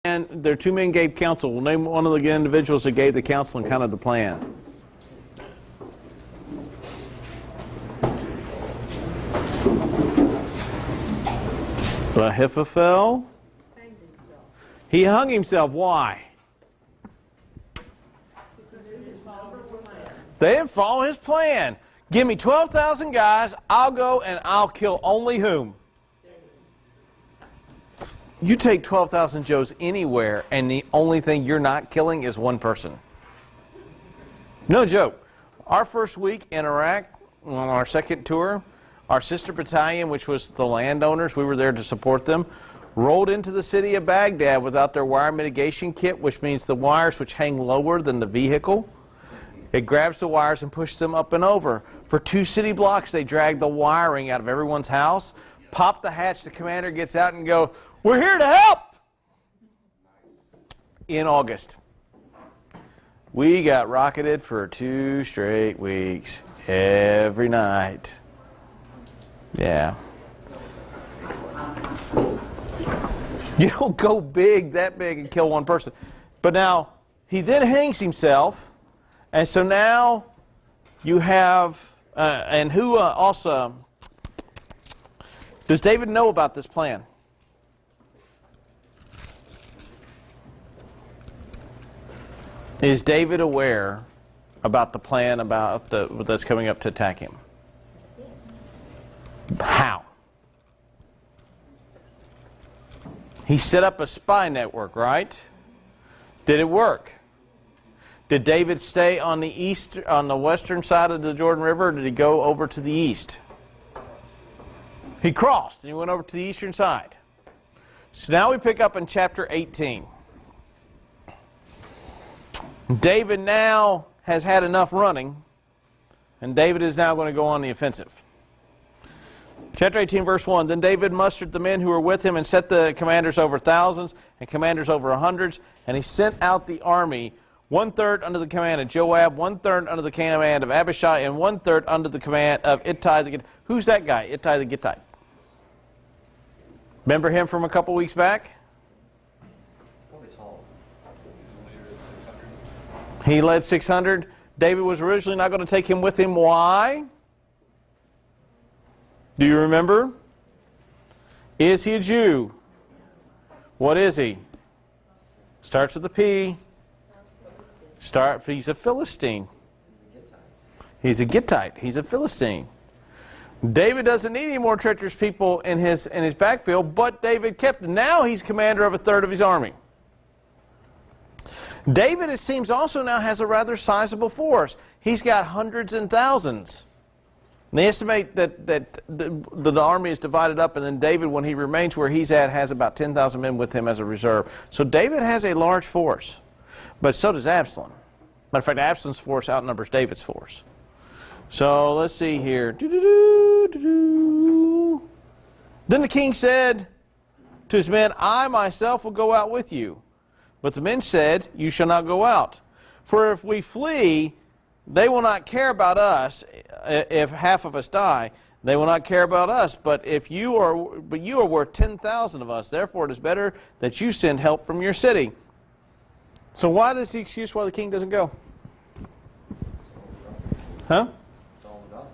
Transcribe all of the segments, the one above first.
And their two men gave counsel. We'll name one of the individuals that gave the counsel and kind of the plan. Ahithophel. He hung himself. Why? They didn't follow his plan. Give me 12,000 guys. I'll go and I'll kill only whom? You take 12,000 Joes anywhere, and the only thing you're not killing is one person. No joke. Our first week in Iraq, on our second tour, our sister battalion, which was the landowners, we were there to support them, rolled into the city of Baghdad without their wire mitigation kit, which means the wires which hang lower than the vehicle. It grabs the wires and pushes them up and over. For 2 city blocks, they drag the wiring out of everyone's house, pop the hatch, the commander gets out and go, "We're here to help!" In August. We got rocketed for 2 straight weeks, every night. Yeah. You don't go that big and kill one person. But now, he then hangs himself, and so now you have, and who also, does David know about this plan? Is David aware about the plan that's coming up to attack him? Yes. How? He set up a spy network, right? Did it work? Did David stay on the western side of the Jordan River, or did he go over to the east? He crossed and he went over to the eastern side. So now we pick up in chapter 18. David now has had enough running, and David is now going to go on the offensive. Chapter 18, verse 1, Then David mustered the men who were with him and set the commanders over thousands and commanders over hundreds, and he sent out the army, 1/3 under the command of Joab, 1/3 under the command of Abishai, and 1/3 under the command of Ittai the Gittite. Who's that guy, Ittai the Gittite? Remember him from a couple weeks back? He led 600. David was originally not going to take him with him. Why? Do you remember? Is he a Jew? What is he? Starts with a P. He's a Philistine. He's a Gittite. He's a Philistine. David doesn't need any more treacherous people in his backfield, but David kept. Now he's commander of 1/3 of his army. David, it seems, also now has a rather sizable force. He's got hundreds and thousands. And they estimate that the army is divided up, and then David, when he remains where he's at, has about 10,000 men with him as a reserve. So David has a large force, but so does Absalom. Matter of fact, Absalom's force outnumbers David's force. So let's see here. Then the king said to his men, "I myself will go out with you." But the men said, "You shall not go out. For if we flee, they will not care about us. If half of us die, they will not care about us. But you are worth 10,000 of us. Therefore, it is better that you send help from your city." So why does the excuse why the king doesn't go? Huh? It's all about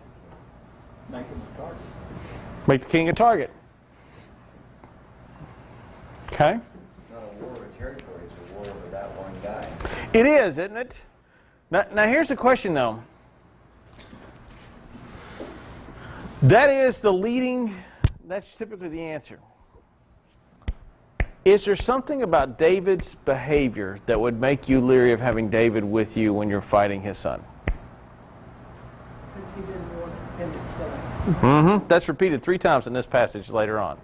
making the target. Make the king a target. Okay? It is, isn't it? Now here's the question, though. That's typically the answer. Is there something about David's behavior that would make you leery of having David with you when you're fighting his son? Because he didn't want him to kill him. That's repeated 3 times in this passage later on.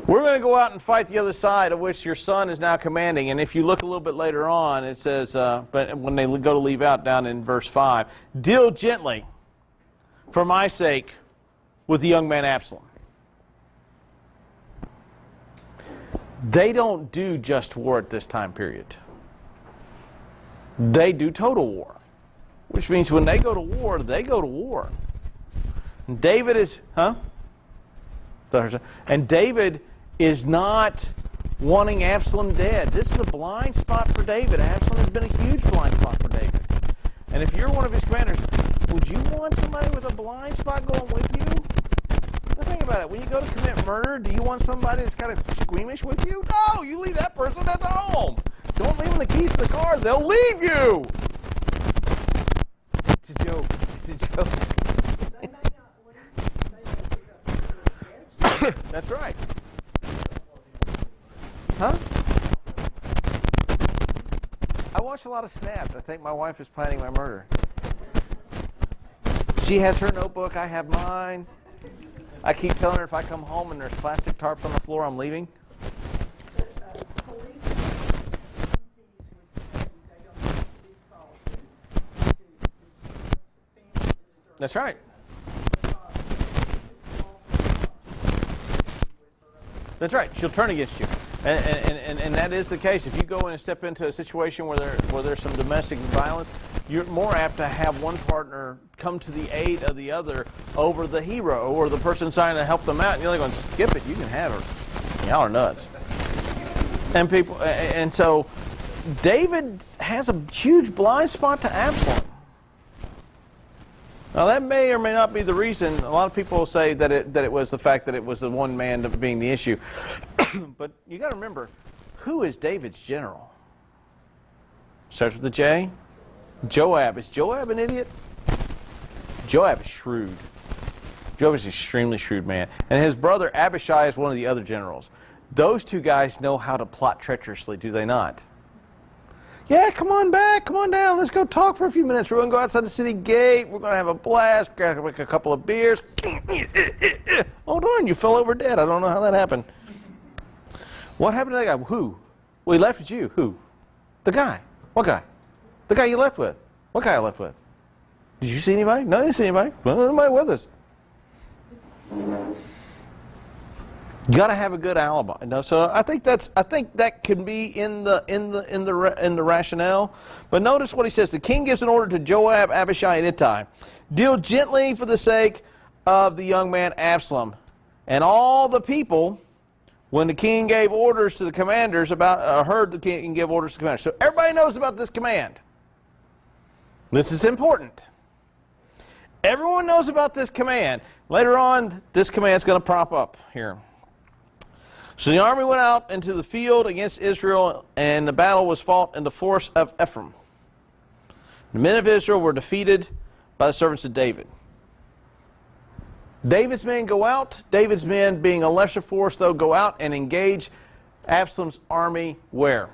We're going to go out and fight the other side, of which your son is now commanding. And if you look a little bit later on, it says, but when they go to leave out down in verse 5, deal gently for my sake with the young man Absalom. They don't do just war at this time period. They do total war, which means when they go to war, they go to war. And David is, And David is not wanting Absalom dead. This is a blind spot for David. Absalom has been a huge blind spot for David. And if you're one of his commanders, would you want somebody with a blind spot going with you? Now think about it. When you go to commit murder, do you want somebody that's kind of squeamish with you? No, you leave that person at home. Don't leave them the keys to the car. They'll leave you. It's a joke. It's a joke. They may not leave. They may pick up. That's right. Huh? I watch a lot of Snapped. I think my wife is planning my murder. She has her notebook. I have mine. I keep telling her if I come home and there's plastic tarps on the floor, I'm leaving. Police would say they don't have to be called to family That's right. That's right. She'll turn against you. And that is the case. If you go in and step into a situation where there's some domestic violence, you're more apt to have one partner come to the aid of the other over the hero or the person trying to help them out. And you're like going, skip it, you can have her. Y'all are nuts. And so David has a huge blind spot to Absalom. Now that may or may not be the reason. A lot of people say that it was the fact that it was the one man being the issue. But you got to remember, who is David's general? Starts with a J. Joab. Is Joab an idiot? Joab is shrewd. Joab is an extremely shrewd man. And his brother Abishai is one of the other generals. Those two guys know how to plot treacherously, do they not? Yeah, come on back, come on down, let's go talk for a few minutes. We're going to go outside the city gate, we're going to have a blast, grab a couple of beers. Oh, darn, you fell over dead. I don't know how that happened. What happened to that guy? Who? Well, he left with you. Who? The guy. What guy? The guy you left with. What guy I left with? Did you see anybody? No, I didn't see anybody. Well, nobody with us. You got to have a good alibi. No, so I think that can be in the rationale. But notice what he says. The king gives an order to Joab, Abishai, and Ittai. Deal gently for the sake of the young man Absalom. And all the people, when the king gave orders to the commanders heard the king give orders to the commanders. So everybody knows about this command. This is important. Everyone knows about this command. Later on, this command is going to prop up here. So the army went out into the field against Israel, and the battle was fought in the forest of Ephraim. The men of Israel were defeated by the servants of David. David's men go out. David's men, being a lesser force, though, go out and engage Absalom's army where?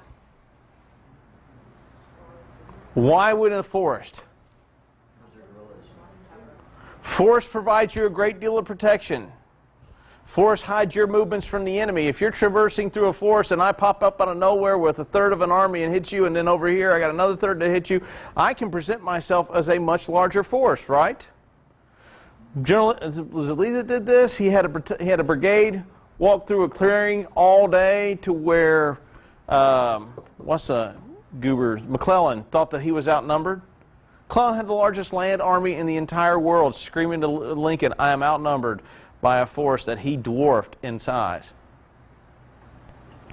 Why would in a forest? Forest provides you a great deal of protection. Forest hides your movements from the enemy. If you're traversing through a forest and I pop up out of nowhere with a third of an army and hit you, and then over here I got another third to hit you, I can present myself as a much larger force, right? General, was it Lee that did this? He had a brigade walk through a clearing all day to where, McClellan thought that he was outnumbered. McClellan had the largest land army in the entire world, screaming to Lincoln, I am outnumbered by a force that he dwarfed in size.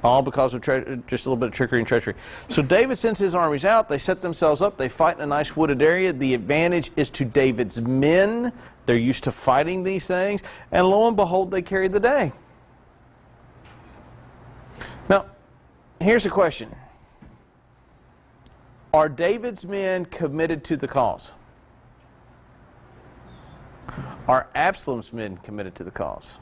All because of just a little bit of trickery and treachery. So David sends his armies out. They set themselves up. They fight in a nice wooded area. The advantage is to David's men. They're used to fighting these things. And lo and behold, they carry the day. Now, here's a question. Are David's men committed to the cause? Are Absalom's men committed to the cause?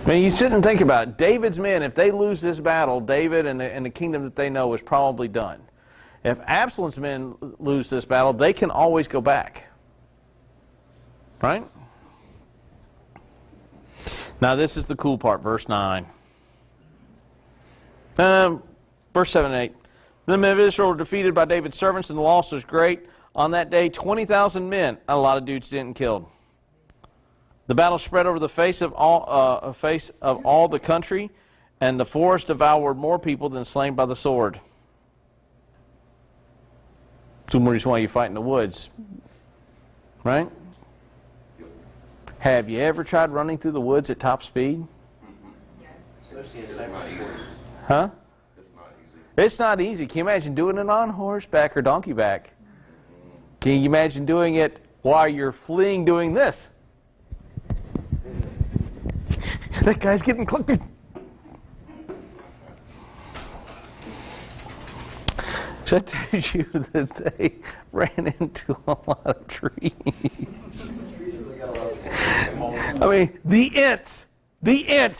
I mean, you sit and think about it. David's men, if they lose this battle, David and the kingdom that they know is probably done. If Absalom's men lose this battle, they can always go back. Right? Now, this is the cool part, verse 9. Verse 7 and 8. The men of Israel were defeated by David's servants, and the loss was great. On that day, 20,000 men, a lot of dudes didn't killed. The battle spread over the face of all the country, and the forest devoured more people than slain by the sword. Two more reasons why you fight in the woods. Right? Have you ever tried running through the woods at top speed? Especially in second. Huh? It's not easy. It's not easy. Can you imagine doing it on horseback or donkey back? Can you imagine doing it while you're fleeing doing this? That guy's getting cloaked. So I told you that they ran into a lot of trees. I mean, the Ents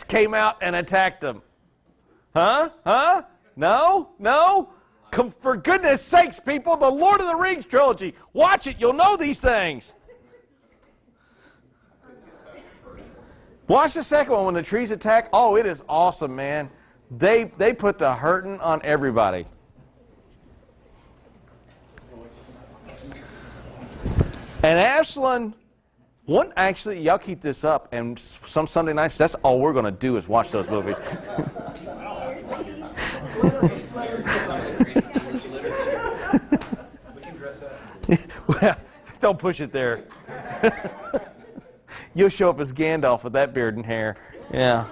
came out and attacked them. Huh? Huh? No? No? Come, for goodness sakes, people, the Lord of the Rings trilogy. Watch it. You'll know these things. Watch the second one when the trees attack. Oh, it is awesome, man. They put the hurting on everybody. And Absalom, actually, y'all keep this up, and some Sunday nights, that's all we're going to do is watch those movies. Well, don't push it there. You'll show up as Gandalf with that beard and hair. Yeah.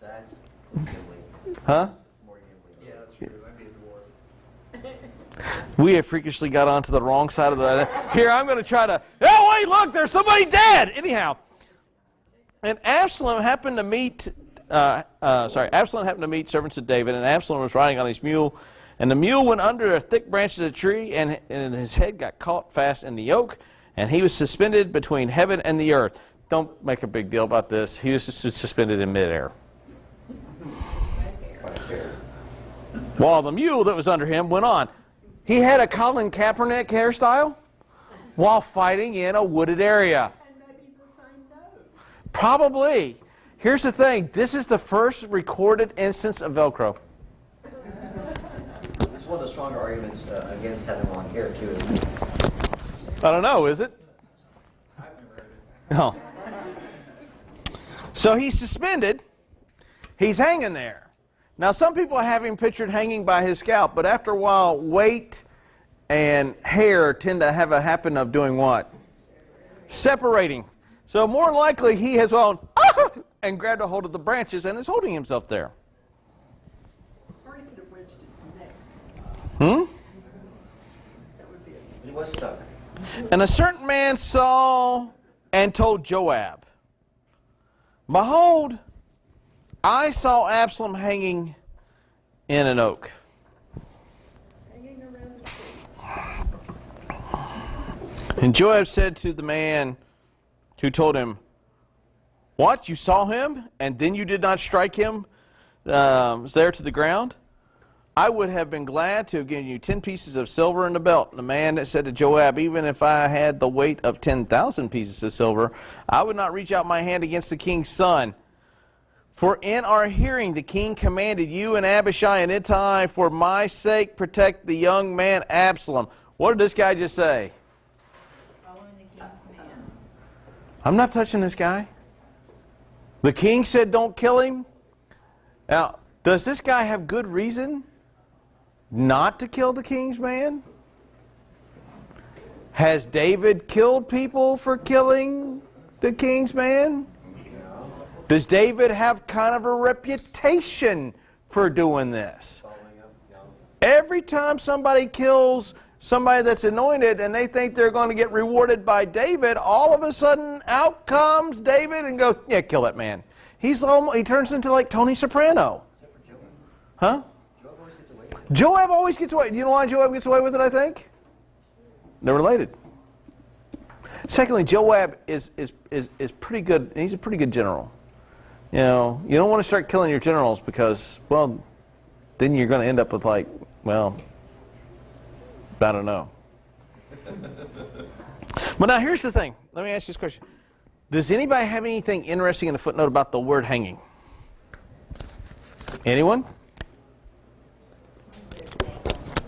That's gambling. Huh? That's more gambling. Yeah, that's true. I'd be a dwarf. We have freakishly got onto the wrong side of the... Here, I'm going to try to... Oh, wait, look, there's somebody dead! Anyhow. And Absalom happened to meet... Absalom happened to meet servants of David, and Absalom was riding on his mule, and the mule went under a thick branches of a tree, and his head got caught fast in the yoke, and he was suspended between heaven and the earth. Don't make a big deal about this. He was suspended in midair. While the mule that was under him went on. He had a Colin Kaepernick hairstyle while fighting in a wooded area. And maybe the same nose. Probably. Here's the thing. This is the first recorded instance of Velcro. It's one of the stronger arguments against having long hair, too. I don't know, is it? I've never heard it. No. So he's suspended. He's hanging there. Now, some people have him pictured hanging by his scalp, but after a while, weight and hair tend to have a happen of doing what? Separating. So more likely he has gone and grabbed a hold of the branches and is holding himself there. Or he could have wedged his neck. Hmm? That would be it. He was stuck. And a certain man saw and told Joab, Behold, I saw Absalom hanging in an oak. Hanging around the tree. And Joab said to the man who told him, What, you saw him, and then you did not strike him there to the ground? I would have been glad to have given you 10 pieces of silver and a belt. And the man said to Joab, Even if I had the weight of 10,000 pieces of silver, I would not reach out my hand against the king's son. For in our hearing the king commanded you and Abishai and Ittai, for my sake protect the young man Absalom. What did this guy just say? Following the king's command. I'm not touching this guy. The king said don't kill him. Now, does this guy have good reason not to kill the king's man? Has David killed people for killing the king's man? Does David have kind of a reputation for doing this? Every time somebody kills somebody that's anointed and they think they're going to get rewarded by David, all of a sudden out comes David and goes, yeah, kill that man. He turns into like Tony Soprano. Except for Joab. Huh? Joab always gets away with it. Joab always gets away. You know why Joab gets away with it, I think? They're related. Secondly, Joab is pretty good. He's a pretty good general. You know, you don't want to start killing your generals because, well, then you're going to end up with like, well, I don't know. But now here's the thing. Let me ask you this question. Does anybody have anything interesting in a footnote about the word hanging? Anyone?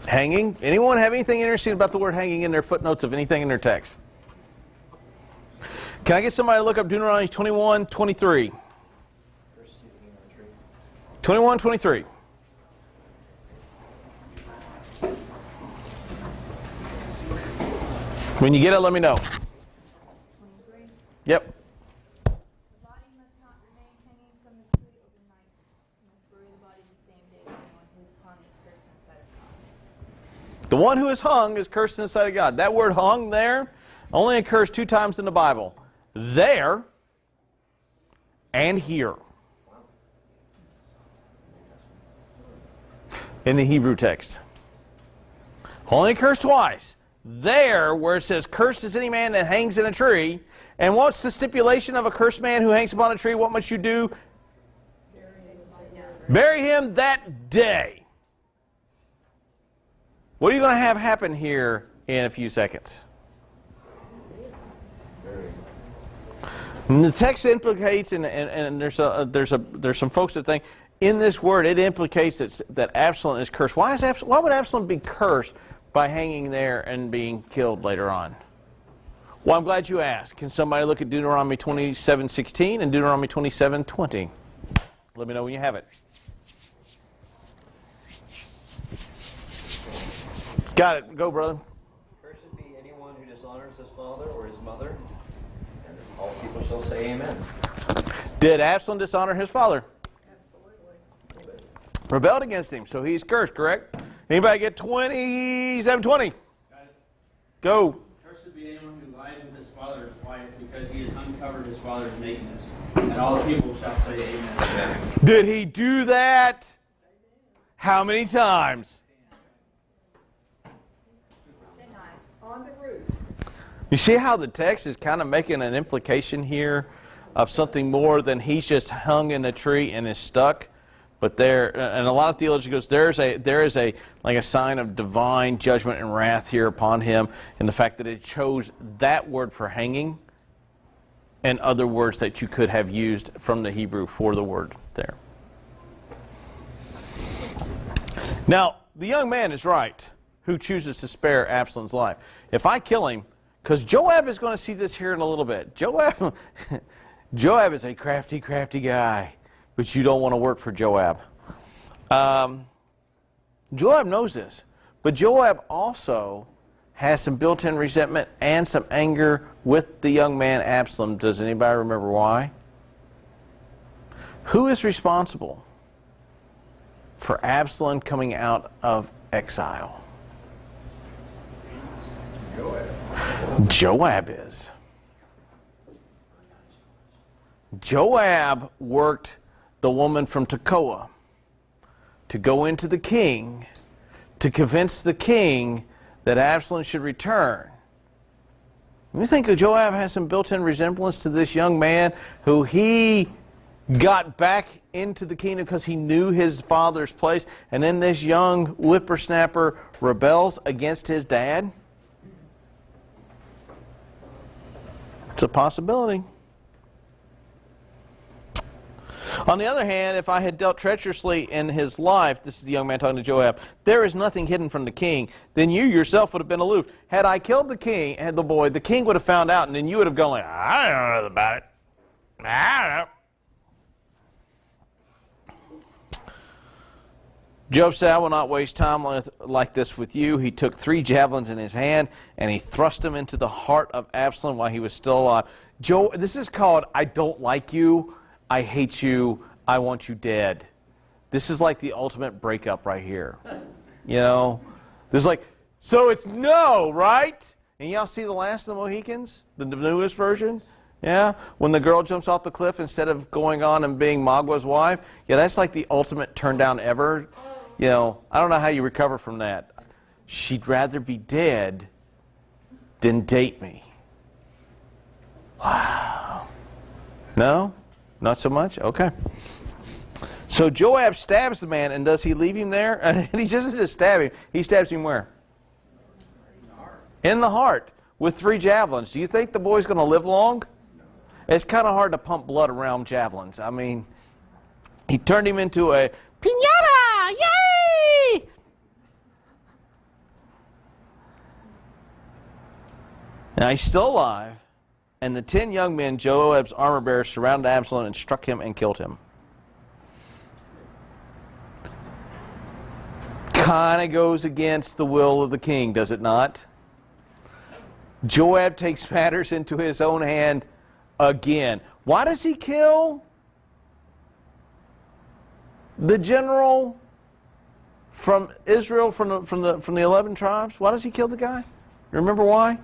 Hanging? Anyone have anything interesting about the word hanging in their footnotes of anything in their text? Can I get somebody to look up Deuteronomy 21:23? 21:23. When you get it, let me know. 23. Yep. one who is hung is cursed in the sight of God. That word hung there only occurs 2 times in the Bible. There and here. In the Hebrew text. Only occurs twice. There, where it says, cursed is any man that hangs in a tree. And what's the stipulation of a cursed man who hangs upon a tree? What must you do? Bury him that day. What are you going to have happen here in a few seconds? And the text implicates, and there's some folks that think, in this word, it implicates that Absalom is cursed. Why would Absalom be cursed by hanging there and being killed later on? Well, I'm glad you asked. Can somebody look at Deuteronomy 27:16 and Deuteronomy 27:20? Let me know when you have it. Got it. Go, brother. Cursed be anyone who dishonors his father or his mother, and all people shall say amen. Did Absalom dishonor his father? Rebelled against him, so he's cursed, correct? Anybody get 27:20? Go. Cursed be anyone who lies with his father's wife, because he has uncovered his father's nakedness. And all the people shall say amen. Did he do that? How many times? 10 times. On the roof. You see how the text is kind of making an implication here of something more than he's just hung in a tree and is stuck? But there, and a lot of theology goes, there is a like a sign of divine judgment and wrath here upon him, in the fact that it chose that word for hanging and other words that you could have used from the Hebrew for the word there. Now, the young man is right who chooses to spare Absalom's life. If I kill him, because Joab is going to see this here in a little bit. Joab is a crafty, crafty guy. But you don't want to work for Joab. Joab knows this. But Joab also has some built-in resentment and some anger with the young man Absalom. Does anybody remember why? Who is responsible for Absalom coming out of exile? Joab is. Joab worked the woman from Tekoa to go into the king to convince the king that Absalom should return. You think Joab has some built-in resemblance to this young man who he got back into the kingdom because he knew his father's place, and then this young whippersnapper rebels against his dad? It's a possibility. On the other hand, if I had dealt treacherously in his life, this is the young man talking to Joab, there is nothing hidden from the king, then you yourself would have been aloof. Had I killed the king, had the boy, the king would have found out, and then you would have gone like, I don't know nothing about it. I don't know. Job said, I will not waste time like this with you. He took 3 javelins in his hand, and he thrust them into the heart of Absalom while he was still alive. Job, this is called, I don't like you. I hate you, I want you dead. This is like the ultimate breakup right here. You know? This is like, so it's no, right? And y'all see The Last of the Mohicans? The newest version? Yeah? When the girl jumps off the cliff instead of going on and being Magwa's wife? Yeah, that's like the ultimate turn down ever. You know, I don't know how you recover from that. She'd rather be dead than date me. Wow. No? Not so much? Okay. So Joab stabs the man, and does he leave him there? And he doesn't just stab him. He stabs him where? In the heart with 3 javelins. Do you think the boy's going to live long? It's kind of hard to pump blood around javelins. I mean, he turned him into a piñata! Yay! Now he's still alive. And the 10 young men, Joab's armor bearers, surrounded Absalom and struck him and killed him. Kind of goes against the will of the king, does it not? Joab takes matters into his own hand again. Why does he kill the general from Israel, from the 11 tribes? Why does he kill the guy? Remember why?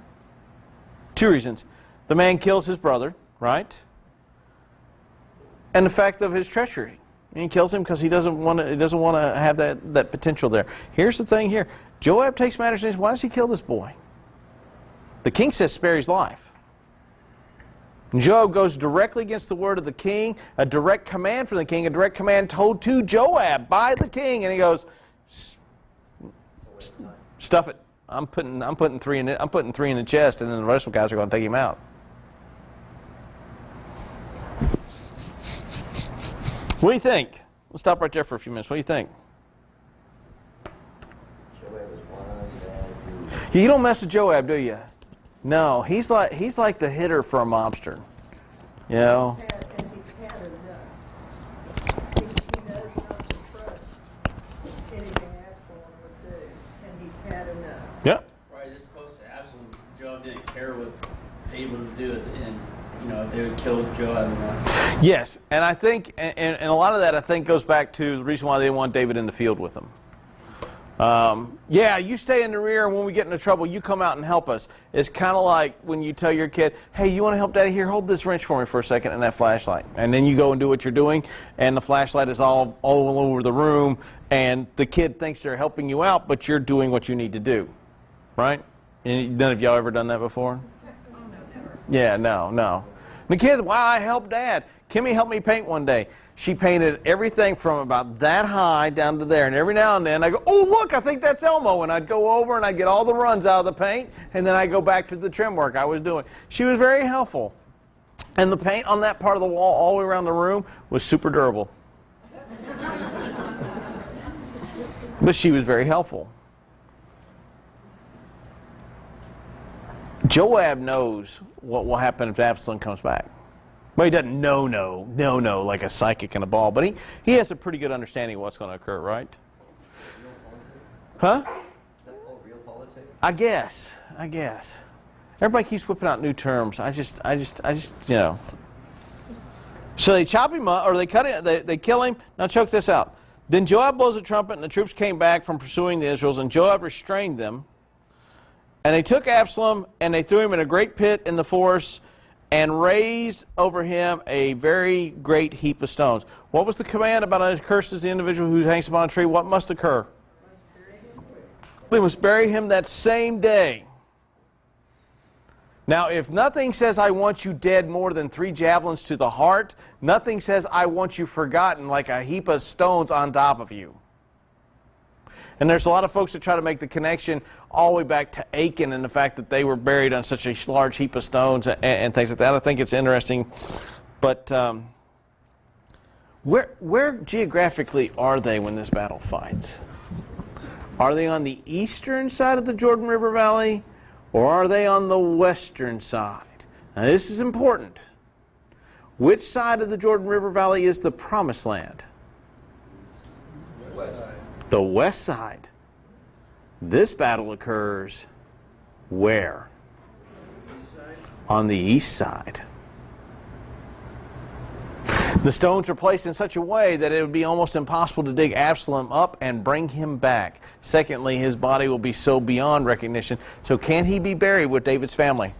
2 reasons. The man kills his brother, right? And the fact of his treachery. And he kills him because he doesn't want to have that potential there. Here's the thing here. Joab takes matters in his hands. Why does he kill this boy? The king says spare his life. And Joab goes directly against the word of the king, a direct command from the king, a direct command told to Joab by the king, and he goes, stuff it. I'm putting 3 in it. I'm putting 3 in the chest, and then the rest of the guys are going to take him out. What do you think? We'll stop right there for a few minutes. What do you think? Joab is one bad You don't mess with Joab, do you? No, he's like the hitter for a mobster. You know? And he's had enough. He knows not to trust anything Absalom would do, and he's had enough. Yep. Right, this close to Absalom, Joab didn't care what David would do at the end. You know, if they would kill Joab or not. Yes, and I think, and a lot of that I think goes back to the reason why they didn't want David in the field with them. Yeah, you stay in the rear, and when we get into trouble, you come out and help us. It's kind of like when you tell your kid, hey, you want to help Daddy? Here, hold this wrench for me for a second and that flashlight. And then you go and do what you're doing, and the flashlight is all over the room, and the kid thinks they're helping you out, but you're doing what you need to do. Right? And none of y'all ever done that before? Yeah, no. The kid, wow, I helped Dad. Kimmy helped me paint one day. She painted everything from about that high down to there. And every now and then I go, oh, look, I think that's Elmo. And I'd go over and I'd get all the runs out of the paint. And then I'd go back to the trim work I was doing. She was very helpful. And the paint on that part of the wall all the way around the room was super durable. But she was very helpful. Joab knows what will happen if Absalom comes back. Well, he doesn't know like a psychic in a ball, but he has a pretty good understanding of what's going to occur, right? Huh? Is that called real politics? I guess. Everybody keeps whipping out new terms. I just, you know. So they chop him up, or they cut him, they kill him. Now choke this out. Then Joab blows a trumpet, and the troops came back from pursuing the Israelites, and Joab restrained them. And they took Absalom, and they threw him in a great pit in the forest, and raised over him a very great heap of stones. What was the command about accursed is the individual who hangs upon a tree? What must occur? They must bury him that same day. Now, if nothing says I want you dead more than 3 javelins to the heart, nothing says I want you forgotten like a heap of stones on top of you. And there's a lot of folks that try to make the connection all the way back to Achan and the fact that they were buried on such a large heap of stones and things like that. I think it's interesting. But where geographically are they when this battle fights? Are they on the eastern side of the Jordan River Valley, or are they on the western side? Now this is important. Which side of the Jordan River Valley is the promised land? West. The west side. This battle occurs where? On the east side. The stones are placed in such a way that it would be almost impossible to dig Absalom up and bring him back. Secondly, his body will be so beyond recognition. So can he be buried with David's family?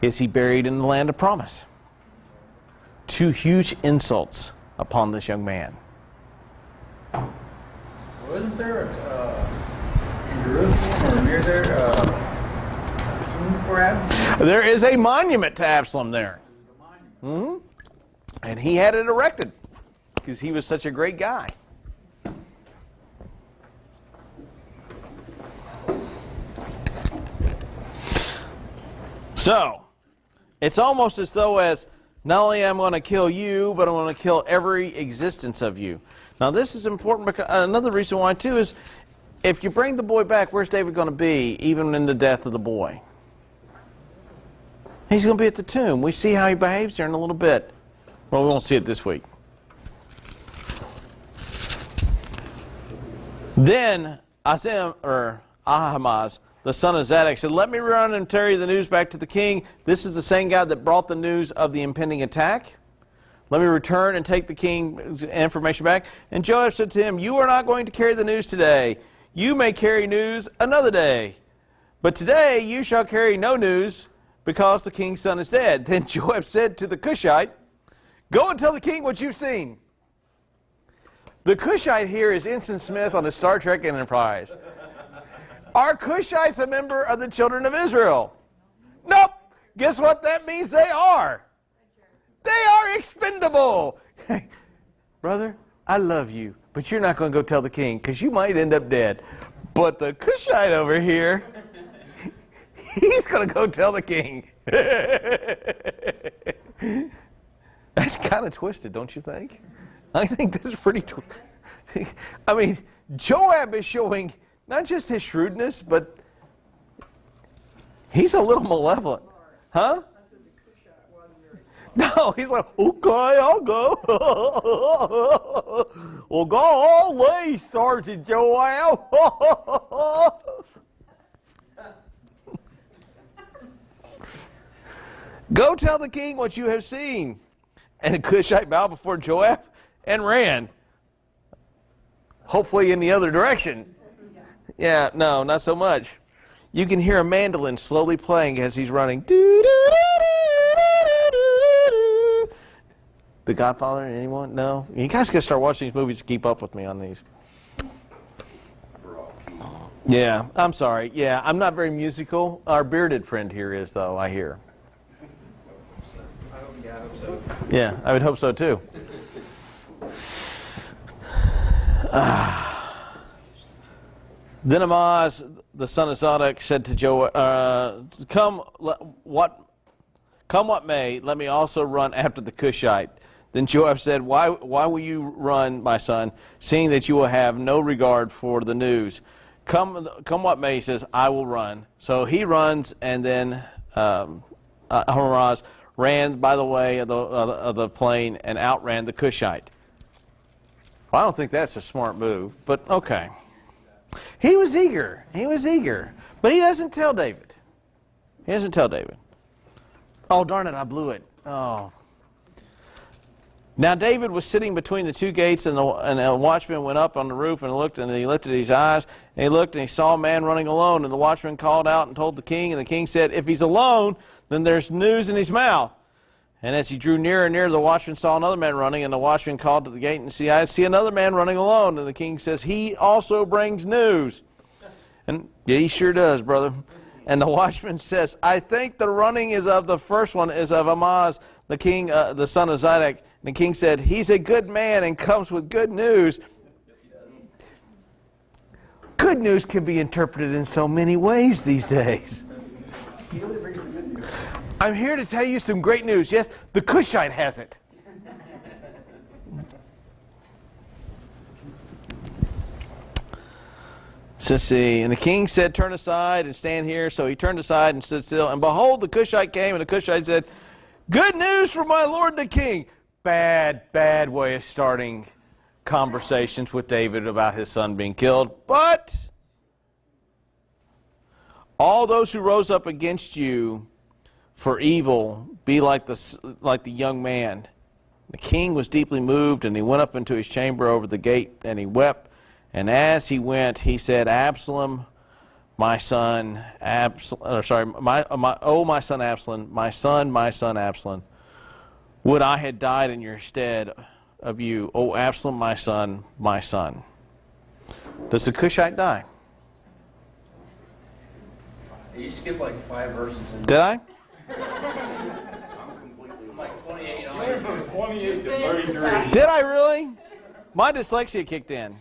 Is he buried in the land of promise? 2 huge insults upon this young man. Wasn't there in Jerusalem or near there tomb for Absalom? There is a monument to Absalom there. Mm-hmm. And he had it erected because he was such a great guy. So, it's almost as though as not only am I going to kill you, but I'm going to kill every existence of you. Now this is important because another reason why too is if you bring the boy back, where's David going to be even in the death of the boy? He's going to be at the tomb. We see how he behaves there in a little bit. Well, we won't see it this week. Then Ahimaaz, the son of Zadok, said, let me run and carry the news back to the king. This is the same guy that brought the news of the impending attack. Let me return and take the king's information back. And Joab said to him, you are not going to carry the news today. You may carry news another day. But today you shall carry no news, because the king's son is dead. Then Joab said to the Cushite, go and tell the king what you've seen. The Cushite here is Ensign Smith on a Star Trek Enterprise. Are Cushites a member of the children of Israel? Nope. Guess what that means they are? They are expendable. Brother, I love you, but you're not going to go tell the king because you might end up dead. But the Cushite over here, he's going to go tell the king. That's kind of twisted, don't you think? I think that's pretty twisted. I mean, Joab is showing not just his shrewdness, but he's a little malevolent. Huh? No, he's like, okay, I'll go. Well, go all the way, Sergeant Joab. Go tell the king what you have seen. And the Cushite bowed before Joab and ran. Hopefully in the other direction. Yeah, no, not so much. You can hear a mandolin slowly playing as he's running. The Godfather, anyone? No? You guys got to start watching these movies to keep up with me on these. Yeah, I'm sorry. Yeah, I'm not very musical. Our bearded friend here is, though, I hear. I hope so. Yeah, I would hope so, too. Then Amaz, the son of Zadok, said to Joab, come what may, let me also run after the Cushite. Then Joab said, why will you run, my son, seeing that you will have no regard for the news? Come what may, he says, I will run. So he runs, and then Amaz ran by the way of the plain and outran the Cushite. Well, I don't think that's a smart move, but okay. He was eager. He was eager. But he doesn't tell David. He doesn't tell David. Oh, darn it, I blew it. Oh. Now David was sitting between the two gates, and the watchman went up on the roof and looked, and he lifted his eyes, and he looked, and he saw a man running alone. And the watchman called out and told the king, and the king said, if he's alone, then there's news in his mouth. And as he drew nearer and nearer, the watchman saw another man running, and the watchman called to the gate, and see, I see another man running alone. And the king says, he also brings news. And yeah, he sure does, brother. And the watchman says, I think the running is of the first one, is of Amaz, the king, the son of Zadok. And the king said, he's a good man and comes with good news. Good news can be interpreted in so many ways these days. I'm here to tell you some great news. Yes, the Cushite has it. So see, and the king said, turn aside and stand here. So he turned aside and stood still. And behold, the Cushite came, and the Cushite said, good news for my lord the king. Bad way of starting conversations with David about his son being killed. But all those who rose up against you for evil be like the young man. The king was deeply moved, and he went up into his chamber over the gate, and he wept. And as he went, he said, Absalom, my son, my son Absalom, my son Absalom, would I had died in your stead of you, O Absalom, my son, my son. Does the Cushite die? You skipped like 5 verses. Did I? Like 28 on. Went from 28 to 33. Did I really? My dyslexia kicked in.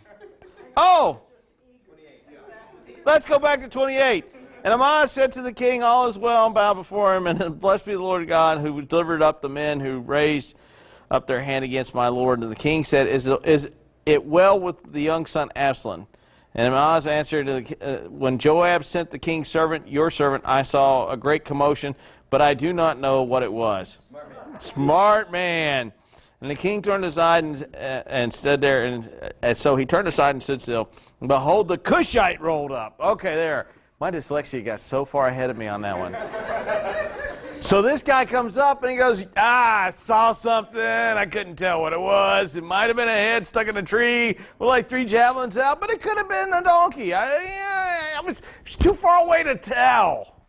Oh! Let's go back to 28. And Amaz said to the king, all is well, and bowed before him, and blessed be the Lord God, who delivered up the men who raised up their hand against my Lord. And the king said, is it well with the young son Absalom? And Amaz answered, when Joab sent the king's servant, your servant, I saw a great commotion, but I do not know what it was. Smart man. And the king turned aside and stood there, and so he turned aside and stood still. And behold, the Cushite rolled up. Okay, there. My dyslexia got so far ahead of me on that one. So this guy comes up and he goes, I saw something. I couldn't tell what it was. It might have been a head stuck in a tree with like 3 javelins out, but it could have been a donkey. It's too far away to tell.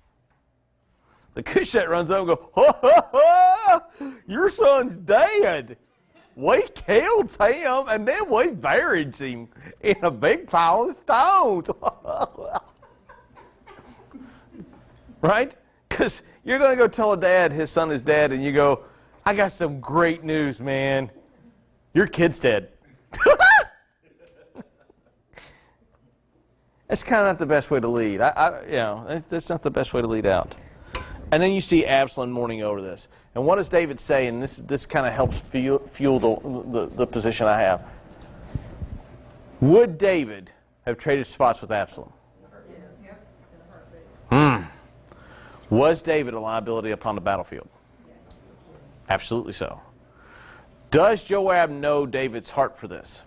The Cushite runs up and goes, ha, ha, ha, your son's dead. We killed him, and then we buried him in a big pile of stones. Right? Because you're going to go tell a dad his son is dead, and you go, I got some great news, man. Your kid's dead. That's kind of not the best way to lead. That's not the best way to lead out. And then you see Absalom mourning over this. And what does David say? And this kind of helps fuel the position I have. Would David have traded spots with Absalom? Yes. In a heartbeat. Was David a liability upon the battlefield? Yes. Absolutely so. Does Joab know David's heart for this?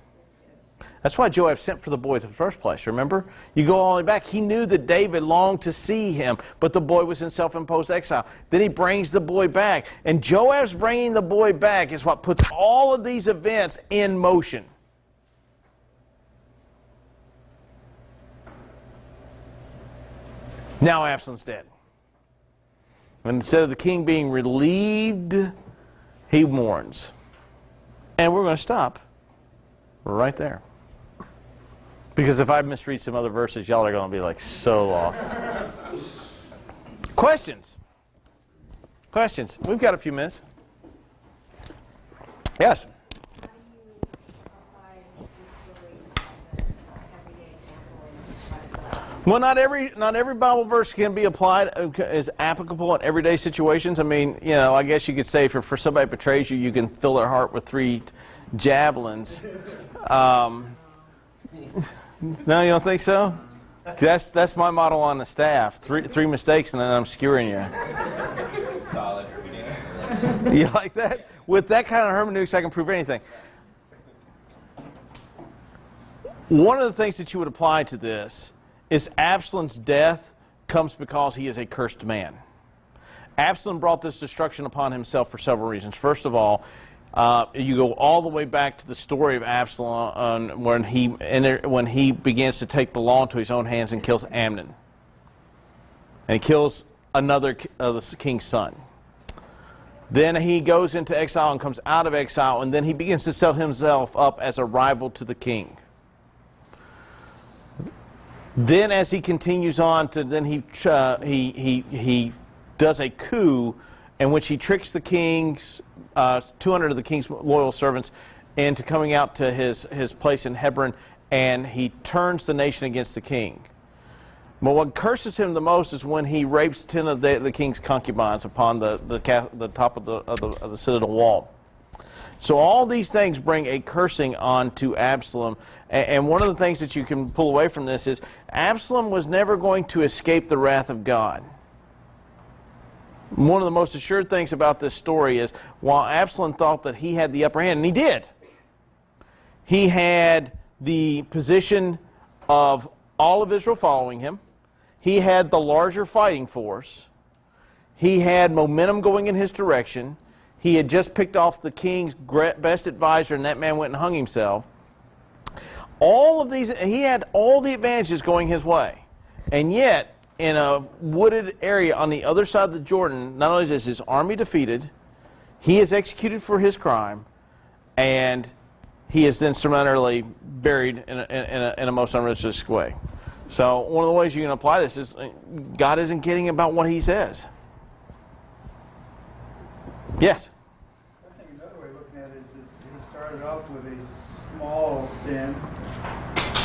That's why Joab sent for the boy in the first place, remember? You go all the way back. He knew that David longed to see him, but the boy was in self-imposed exile. Then he brings the boy back. And Joab's bringing the boy back is what puts all of these events in motion. Now Absalom's dead. And instead of the king being relieved, he mourns. And we're going to stop right there. Because if I misread some other verses, y'all are going to be like so lost. Questions? Questions? We've got a few minutes. Yes? How do you apply these stories as an everyday example in Well, not every Bible verse can be applied as applicable in everyday situations. I mean, I guess you could say for somebody betrays you, you can fill their heart with 3 javelins. No, you don't think so? That's my motto on the staff. Three mistakes and then I'm skewering you. Solid hermeneutic. You like that? With that kind of hermeneutics, I can prove anything. One of the things that you would apply to this is Absalom's death comes because he is a cursed man. Absalom brought this destruction upon himself for several reasons. First of all, you go all the way back to the story of Absalom when he begins to take the law into his own hands and kills Amnon. And he kills another of the king's son. Then he goes into exile and comes out of exile, and then he begins to set himself up as a rival to the king. Then as he continues on, he does a coup in which he tricks the king's 200 of the king's loyal servants into coming out to his place in Hebron, and he turns the nation against the king. But what curses him the most is when he rapes 10 of the king's concubines upon the top of the citadel wall. So all these things bring a cursing on to Absalom. And one of the things that you can pull away from this is Absalom was never going to escape the wrath of God. One of the most assured things about this story is while Absalom thought that he had the upper hand, and he did, he had the position of all of Israel following him. He had the larger fighting force. He had momentum going in his direction. He had just picked off the king's best advisor, and that man went and hung himself. All of these, he had all the advantages going his way. And yet, in a wooded area on the other side of the Jordan, not only is his army defeated, he is executed for his crime, and he is then summarily buried in a most unreligious way. So one of the ways you can apply this is God isn't kidding about what he says. Yes? I think another way of looking at it is he started off with a small sin,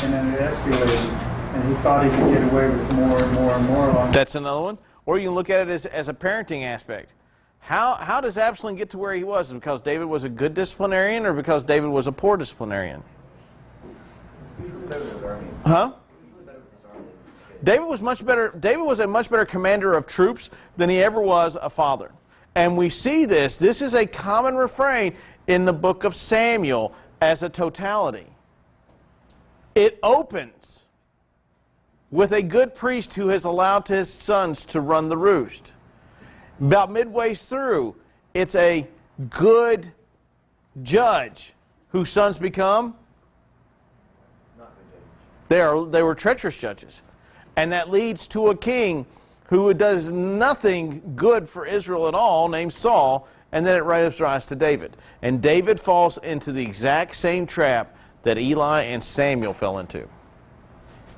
and then it escalated. And he thought he could get away with more and more and more along. That's another one. Or you can look at it as a parenting aspect. How does Absalom get to where he was? Is it because David was a good disciplinarian or because David was a poor disciplinarian? Huh? David was much better. David was a much better commander of troops than he ever was a father. And we see this. This is a common refrain in the book of Samuel as a totality. It opens with a good priest who has allowed his sons to run the roost. About midway through, it's a good judge whose sons become? They were treacherous judges. And that leads to a king who does nothing good for Israel at all, named Saul, and then it gives rise to David. And David falls into the exact same trap that Eli and Samuel fell into.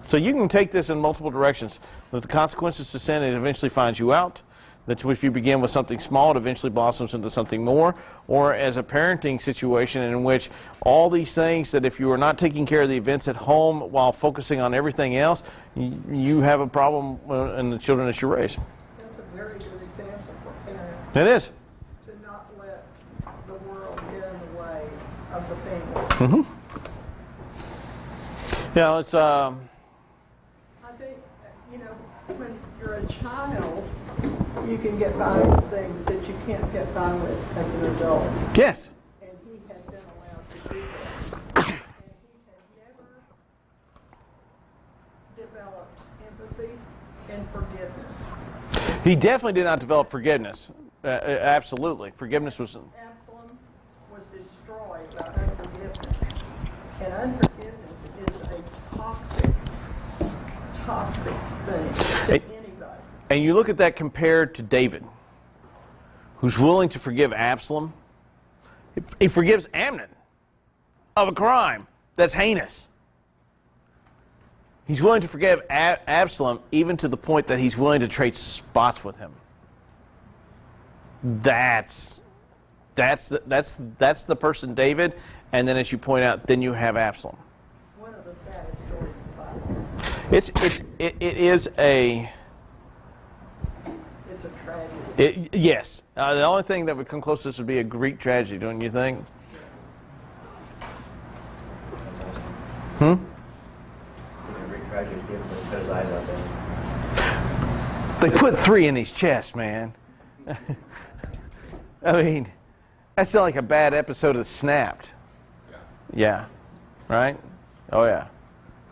So you can take this in multiple directions. With the consequences to sin, it eventually finds you out. That if you begin with something small, it eventually blossoms into something more. Or as a parenting situation in which all these things that if you are not taking care of the events at home while focusing on everything else, you have a problem in the children that you raise. That's a very good example for parents. It is. To not let the world get in the way of the family. Mm-hmm. Yeah, it's... I think, when you're a child, you can get by with things that you can't get by with as an adult. Yes. And he had been allowed to do that. And he had never developed empathy and forgiveness. He definitely did not develop forgiveness. Absolutely. Forgiveness was... Absalom was destroyed by unforgiveness. And unforgiveness is a toxic thing to anybody. And you look at that compared to David, who's willing to forgive Absalom. He forgives Amnon of a crime that's heinous. He's willing to forgive Absalom even to the point that he's willing to trade spots with him. That's the person David, and then as you point out, then you have Absalom. One of the saddest stories in the Bible. It is a... It's a tragedy. Yes. The only thing that would come close to this would be a Greek tragedy, don't you think? A Greek tragedy, David put his eyes out there. They put 3 in his chest, man. I mean, that's like a bad episode of Snapped. Yeah. Right? Oh, yeah.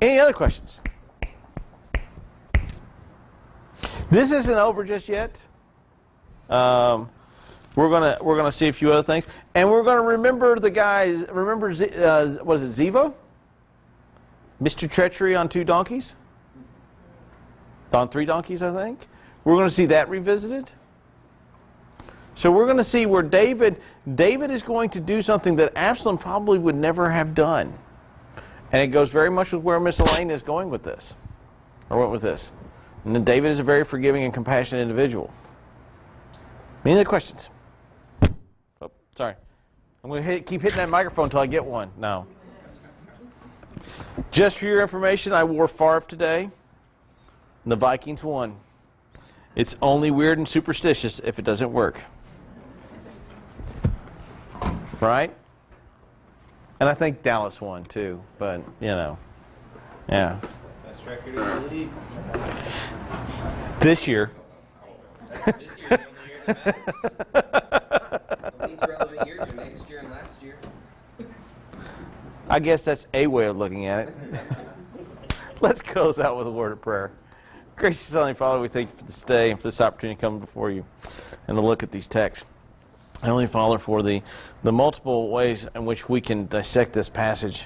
Any other questions? This isn't over just yet. We're gonna see a few other things, and we're gonna remember the guys. Remember, what is it, Zivo? Mr. Treachery on 2 donkeys. On 3 donkeys, I think. We're going to see that revisited. So we're going to see where David is going to do something that Absalom probably would never have done, and it goes very much with where Miss Elaine is going with this, or went with this. And then David is a very forgiving and compassionate individual. Any other questions? Oh, sorry. I'm going to keep hitting that microphone until I get one. No. Just for your information, I wore Favre today. And the Vikings won. It's only weird and superstitious if it doesn't work. Right? And I think Dallas won too, but, yeah. Best record in the league. This year. This year, the only year that matters. The least relevant years are next year and last year. I guess that's a way of looking at it. Let's close out with a word of prayer. Gracious Heavenly Father, we thank you for this day and for this opportunity to come before you and to look at these texts. Heavenly Father, for the multiple ways in which we can dissect this passage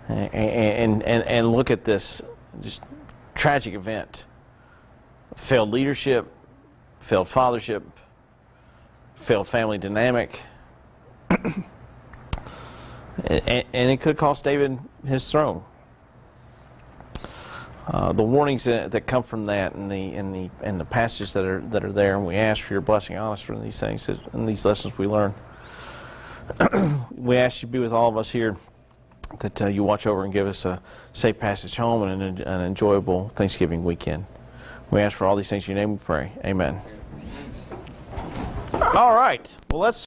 and look at this just tragic event. Failed leadership, failed fathership, failed family dynamic. And it could cost David his throne. The warnings that come from that and the passages that are there, and we ask for your blessing on us for these things and these lessons we learn. We ask you to be with all of us here, that you watch over and give us a safe passage home and an enjoyable Thanksgiving weekend. We ask for all these things in your name we pray. Amen. All right. Well, let's